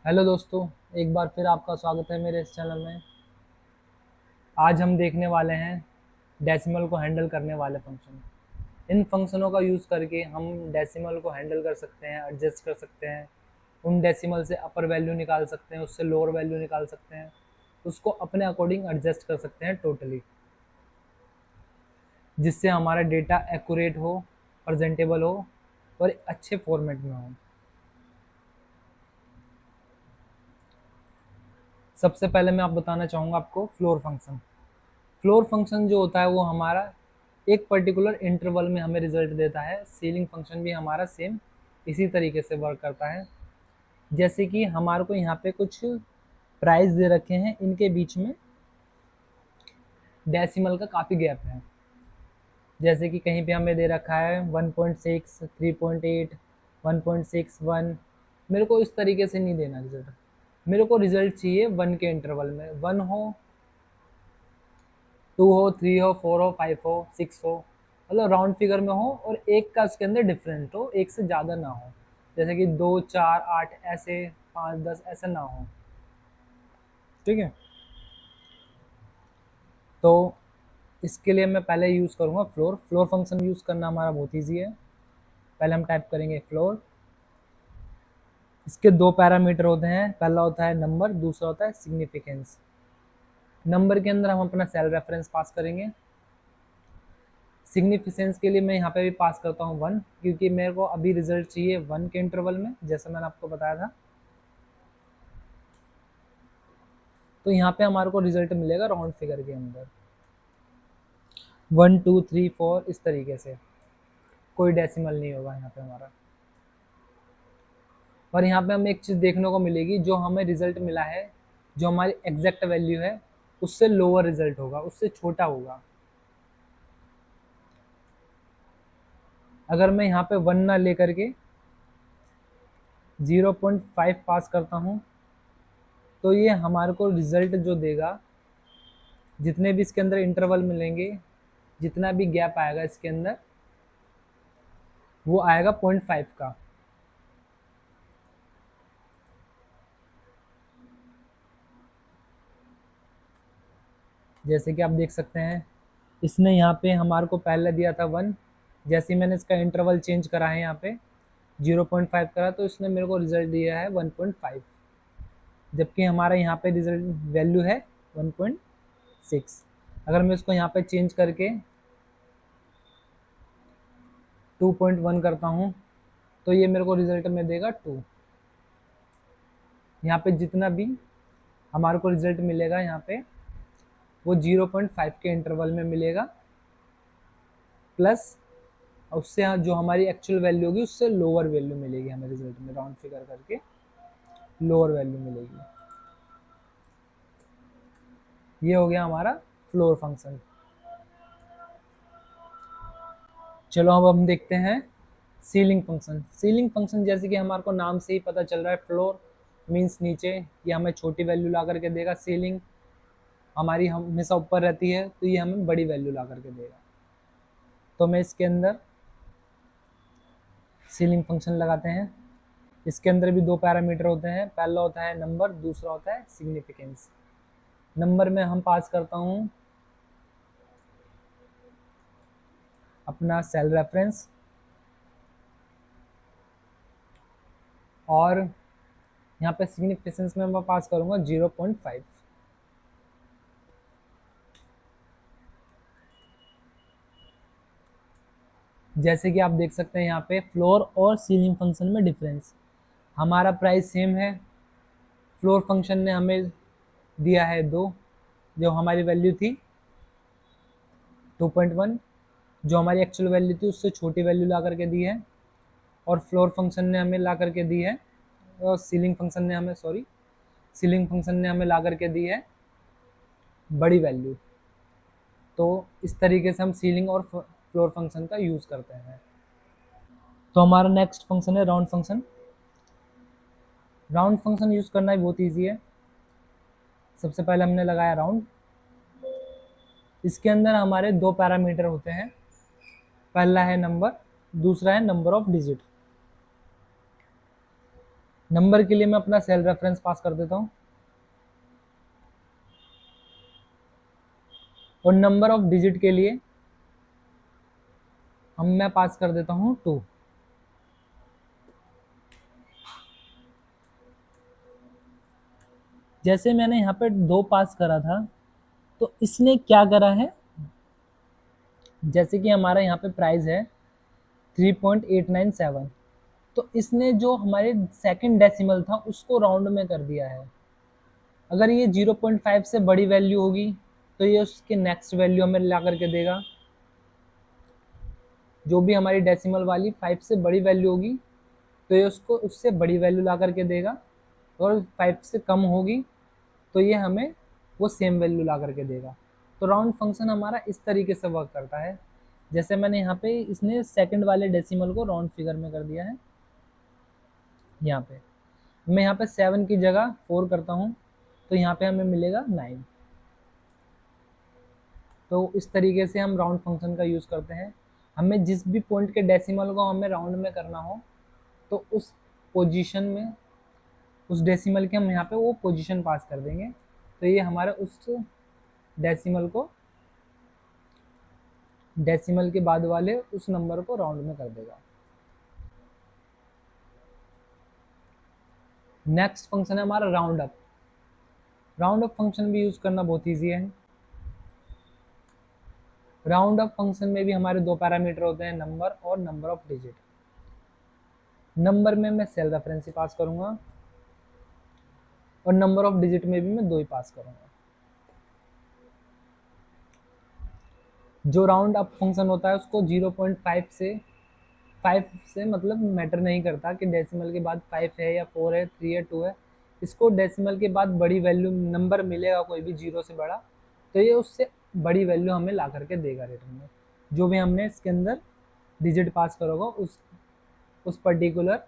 Hello दोस्तों, एक बार फिर आपका स्वागत है मेरे इस चैनल में। आज हम देखने वाले हैं डेसिमल को हैंडल करने वाले फंक्शन। इन फंक्शनों का यूज़ करके हम डेसिमल को हैंडल कर सकते हैं, एडजस्ट कर सकते हैं। उन डेसिमल से अपर वैल्यू निकाल सकते हैं, उससे लोअर वैल्यू निकाल सकते हैं, उसको अपने अकॉर्डिंग एडजस्ट कर सकते हैं टोटली, जिससे हमारा डेटा एक्यूरेट हो, प्रेजेंटेबल हो और अच्छे फॉर्मेट में हो। सबसे पहले मैं आप बताना चाहूँगा आपको फ्लोर फंक्शन। फ्लोर फंक्शन जो होता है वो हमारा एक पर्टिकुलर इंटरवल में हमें रिजल्ट देता है। सीलिंग फंक्शन भी हमारा सेम इसी तरीके से वर्क करता है। जैसे कि हमारे को यहाँ पे कुछ प्राइस दे रखे हैं, इनके बीच में डेसिमल का काफ़ी गैप है। जैसे कि कहीं पे हमें दे रखा है 1.6, 3.8, 1.61। मेरे को इस तरीके से नहीं देना रिजल्ट, मेरे को रिजल्ट चाहिए 1 के इंटरवल में। 1 हो, 2 हो, 3 हो, 4 हो, 5 हो, 6 हो, मतलब राउंड फिगर में हो और एक का इसके अंदर डिफरेंट हो, एक से ज़्यादा ना हो। जैसे कि 2, 4, 8 ऐसे, 5, 10 ऐसे ना हो। ठीक है, तो इसके लिए मैं पहले यूज़ करूँगा फ्लोर। फ्लोर फंक्शन यूज़ करना हमारा बहुत ईजी है। पहले हम टाइप करेंगे फ्लोर। इसके दो पैरामीटर होते हैं, पहला होता है नंबर, दूसरा होता है सिग्निफिकेंस। नंबर के अंदर हम अपना सेल रेफरेंस पास करेंगे। सिग्निफिकेंस के लिए मैं यहाँ पे भी पास करता हूँ 1, क्योंकि मेरे को अभी रिजल्ट चाहिए 1 के इंटरवल में, जैसा मैंने आपको बताया था। तो यहाँ पे हमारे को रिजल्ट मिलेगा राउंड फिगर के अंदर 1, 2, 3, 4 इस तरीके से, कोई डेसिमल नहीं होगा यहाँ पे हमारा। और यहाँ पे हमें एक चीज़ देखने को मिलेगी, जो हमें रिजल्ट मिला है, जो हमारी एग्जैक्ट वैल्यू है, उससे लोअर रिजल्ट होगा, उससे छोटा होगा। अगर मैं यहाँ पे 1 ना लेकर के 0.5 पास करता हूँ, तो ये हमारे को रिजल्ट जो देगा, जितने भी इसके अंदर इंटरवल मिलेंगे, जितना भी गैप आएगा इसके अंदर, वो आएगा 0.5 का। जैसे कि आप देख सकते हैं, इसने यहाँ पे हमारे को पहले दिया था 1, जैसे ही मैंने इसका इंटरवल चेंज करा है यहाँ पे 0.5 करा, तो इसने मेरे को रिजल्ट दिया है 1.5, जबकि हमारा यहाँ पे रिजल्ट वैल्यू है 1.6। अगर मैं इसको यहाँ पे चेंज करके 2.1 करता हूँ, तो ये मेरे को रिजल्ट में देगा 2। यहाँ पे जितना भी हमारे को रिजल्ट मिलेगा यहाँ पे, वो 0.5 के इंटरवल में मिलेगा, प्लस उससे जो हमारी एक्चुअल वैल्यू होगी उससे लोअर वैल्यू मिलेगी हमें रिजल्ट में, राउंड फिगर करके लोअर वैल्यू मिलेगी। ये हो गया हमारा फ्लोर फंक्शन। चलो अब हम देखते हैं सीलिंग फंक्शन। सीलिंग फंक्शन जैसे कि हमारे को नाम से ही पता चल रहा है, फ्लोर मीन्स नीचे, ये हमें छोटी वैल्यू ला करके देगा। सीलिंग हमारी हमेशा ऊपर रहती है, तो ये हमें बड़ी वैल्यू ला करके देगा। तो मैं इसके अंदर सीलिंग फंक्शन लगाते हैं। इसके अंदर भी दो पैरामीटर होते हैं, पहला होता है नंबर, दूसरा होता है सिग्निफिकेंस। नंबर में हम पास करता हूँ अपना सेल रेफरेंस, और यहाँ पे सिग्निफिकेंस में मैं पास करूँगा 0.5। जैसे कि आप देख सकते हैं यहाँ पे फ्लोर और सीलिंग फंक्शन में डिफरेंस। हमारा प्राइस सेम है, फ्लोर फंक्शन ने हमें दिया है 2, जो हमारी वैल्यू थी 2.1, जो हमारी एक्चुअल वैल्यू थी उससे छोटी वैल्यू ला करके दी है। और फ्लोर फंक्शन ने हमें ला करके दी है, और सीलिंग फंक्शन ने हमें ला करके दी है बड़ी वैल्यू। तो इस तरीके से हम सीलिंग और फ्लोर फंक्शन का यूज़ करते हैं। तो हमारा नेक्स्ट फंक्शन है round function. Round function use करना ही बहुत ईजी है। सबसे पहले हमने लगाया राउंड। इसके अंदर हमारे दो पैरामीटर होते हैं, पहला है नंबर, दूसरा है नंबर ऑफ डिजिट। नंबर के लिए मैं अपना सेल रेफरेंस पास कर देता हूँ और नंबर ऑफ डिजिट के लिए मैं पास कर देता हूँ 2। जैसे मैंने यहाँ पे 2 पास करा था, तो इसने क्या करा है, जैसे कि हमारा यहाँ पे प्राइस है 3.897, तो इसने जो हमारे सेकंड डेसिमल था उसको राउंड में कर दिया है। अगर ये 0.5 से बड़ी वैल्यू होगी तो ये उसके नेक्स्ट वैल्यू हमें ला करके देगा। जो भी हमारी डेसिमल वाली 5 से बड़ी वैल्यू होगी तो ये उसको उससे बड़ी वैल्यू ला करके देगा, और 5 से कम होगी तो ये हमें वो सेम वैल्यू ला करके देगा। तो राउंड फंक्शन हमारा इस तरीके से वर्क करता है। जैसे मैंने यहाँ पे इसने सेकंड वाले डेसिमल को राउंड फिगर में कर दिया है। यहाँ पे मैं यहाँ पे 7 की जगह 4 करता हूँ तो यहाँ पे हमें मिलेगा 9। तो इस तरीके से हम राउंड फंक्शन का यूज़ करते हैं। हमें जिस भी पॉइंट के डेसिमल को हमें राउंड में करना हो तो उस पोजीशन में उस डेसिमल के हम यहाँ पे वो पोजीशन पास कर देंगे, तो ये हमारे उस डेसिमल को डेसिमल के बाद वाले उस नंबर को राउंड में कर देगा। नेक्स्ट फंक्शन है हमारा round up. Round up function भी यूज़ करना बहुत ईजी है। राउंड अप फंक्शन में भी हमारे 2 पैरामीटर होते हैं, नंबर और नंबर ऑफ डिजिट। नंबर में मैं सेल रेफरेंस ही पास करूंगा और नंबर ऑफ डिजिट में भी मैं 2 ही पास करूंगा। जो राउंड अप फंक्शन होता है उसको 0.5 से 5 से मतलब मैटर नहीं करता कि डेसिमल के बाद 5 है या 4 है, 3 है, 2 है। इसको डेसिमल के बाद बड़ी वैल्यू नंबर मिलेगा कोई भी 0 से बड़ा, तो ये उससे बड़ी वैल्यू हमें ला करके देगा रिटर्न में। जो भी हमने इसके अंदर डिजिट पास करोगा उस पर्टिकुलर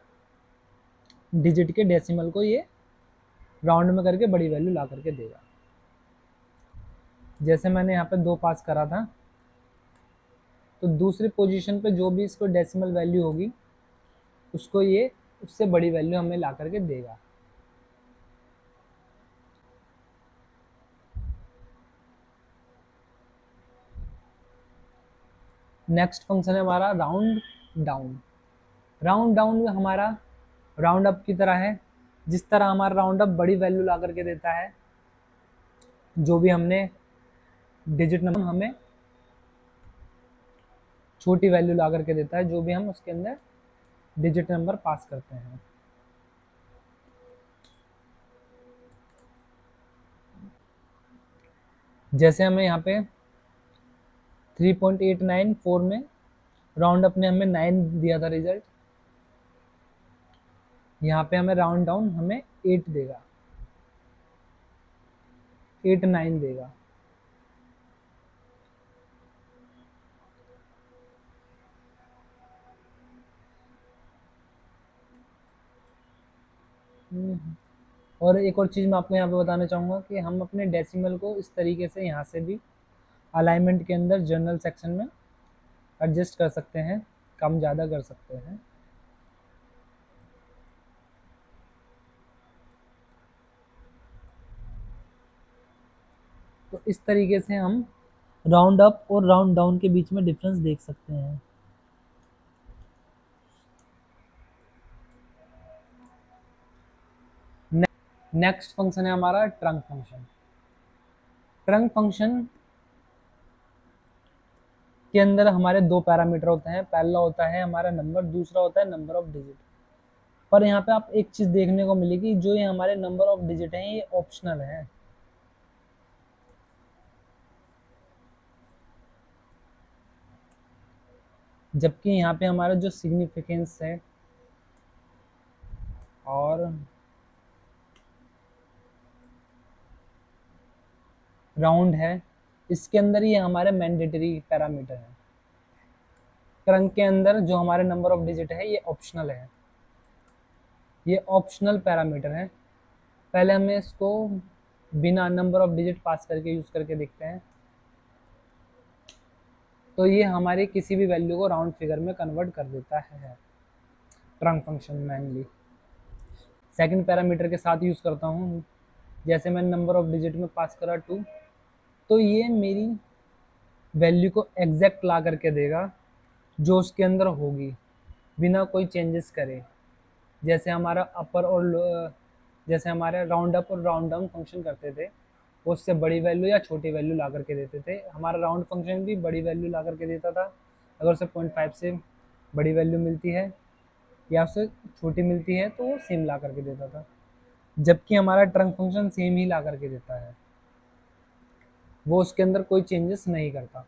डिजिट के डेसिमल को ये राउंड में करके बड़ी वैल्यू ला करके देगा। जैसे मैंने यहाँ पे 2 पास करा था, तो दूसरी पोजीशन पे जो भी इसको डेसिमल वैल्यू होगी उसको ये उससे बड़ी वैल्यू हमें ला करके देगा। नेक्स्ट फंक्शन है हमारा राउंड डाउन। राउंड डाउन में हमारा राउंड अप की तरह है। जिस तरह हमारा राउंड अप बड़ी वैल्यू ला करके देता है, जो भी हमने डिजिट नंबर हमें छोटी वैल्यू ला करके देता है, जो भी हम उसके अंदर डिजिट नंबर पास करते हैं। जैसे हमें यहाँ पे 3.894 में राउंड अप ने हमें 9 दिया था रिजल्ट, यहाँ पे हमें राउंड डाउन हमें 8 देगा, 8-9 देगा। और एक और चीज़ मैं आपको यहाँ पे बताना चाहूँगा कि हम अपने डेसिमल को इस तरीके से यहाँ से भी अलाइनमेंट के अंदर जनरल सेक्शन में एडजस्ट कर सकते हैं, कम ज़्यादा कर सकते हैं। तो इस तरीके से हम राउंड अप और राउंड डाउन के बीच में डिफरेंस देख सकते हैं। नेक्स्ट फंक्शन है हमारा ट्रंक फंक्शन। ट्रंक फंक्शन के अंदर हमारे 2 पैरामीटर होते हैं। पहला होता है हमारा नंबर, दूसरा होता है नंबर ऑफ डिजिट। पर यहाँ पे आप एक चीज़ देखने को मिलेगी, जो ये हमारे नंबर ऑफ डिजिट हैं ये ऑप्शनल है। जबकि यहाँ पे हमारा जो सिग्निफिकेंस है और राउंड है, इसके अंदर ये हमारे मैंडेटरी पैरामीटर है। ट्रंक के अंदर जो हमारे नंबर ऑफ डिजिट है ये ऑप्शनल है, ये ऑप्शनल पैरामीटर है। पहले हमें इसको बिना नंबर ऑफ डिजिट पास करके यूज़ करके देखते हैं। तो ये हमारे किसी भी वैल्यू को राउंड फिगर में कन्वर्ट कर देता है, trunk function mainly. Second parameter के साथ यूज़ करता हूँ, जैसे मैंने नंबर ऑफ डिजिट में पास करा 2, तो ये मेरी वैल्यू को एग्जैक्ट ला करके देगा जो उसके अंदर होगी, बिना कोई चेंजेस करे। जैसे हमारा अपर और जैसे हमारे राउंड अप और राउंड डाउन फंक्शन करते थे, वो उससे बड़ी वैल्यू या छोटी वैल्यू ला करके देते थे। हमारा राउंड फंक्शन भी बड़ी वैल्यू ला करके देता था, अगर उसे 0.5 से बड़ी वैल्यू मिलती है या उससे छोटी मिलती है तो वो सेम ला करके देता था। जबकि हमारा ट्रंक फंक्शन सेम ही ला करके देता है, वो उसके अंदर कोई चेंजेस नहीं करता।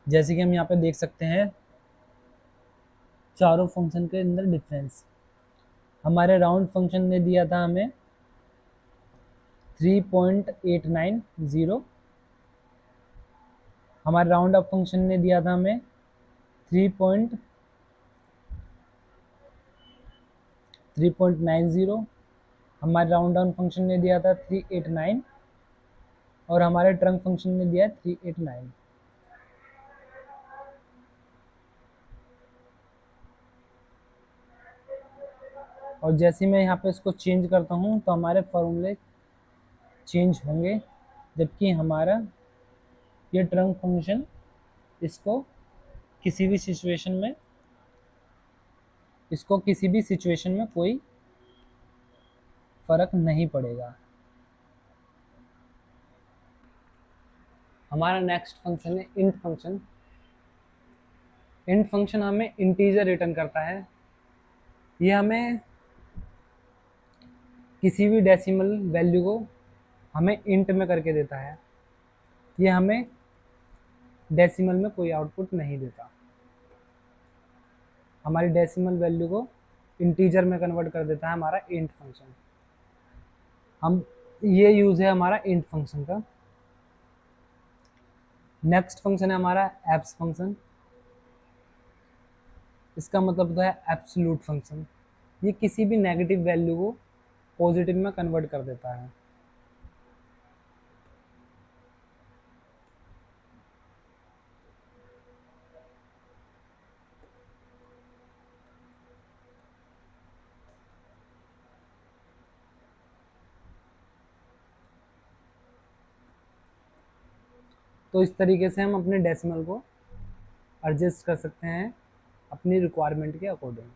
जैसे कि हम यहाँ पे देख सकते हैं चारों फंक्शन के अंदर डिफरेंस। हमारे राउंड फंक्शन ने दिया था हमें 3.890, हमारे राउंड अप फंक्शन ने दिया था हमें 3.90, हमारे राउंड डाउन फंक्शन ने दिया था 389 और हमारे ट्रंक फंक्शन ने दिया 389। और जैसे मैं यहाँ पे इसको चेंज करता हूँ तो हमारे फॉर्मूले चेंज होंगे, जबकि हमारा ये ट्रंक फंक्शन इसको किसी भी सिचुएशन में कोई फर्क नहीं पड़ेगा। हमारा नेक्स्ट फंक्शन है इंट फंक्शन। इंट फंक्शन हमें इंटीजर रिटर्न करता है। ये हमें किसी भी डेसिमल वैल्यू को हमें इंट में करके देता है। ये हमें डेसिमल में कोई आउटपुट नहीं देता, हमारी डेसिमल वैल्यू को इंटीजर में कन्वर्ट कर देता है हमारा इंट फंक्शन। हम ये यूज़ है हमारा इंट फंक्शन का। नेक्स्ट फंक्शन है हमारा एप्स फंक्शन। इसका मतलब होता है एब्सोल्यूट फंक्शन। ये किसी भी नेगेटिव वैल्यू को पॉजिटिव में कन्वर्ट कर देता है। तो इस तरीके से हम अपने डेसिमल को एडजस्ट कर सकते हैं अपनी रिक्वायरमेंट के अकॉर्डिंग।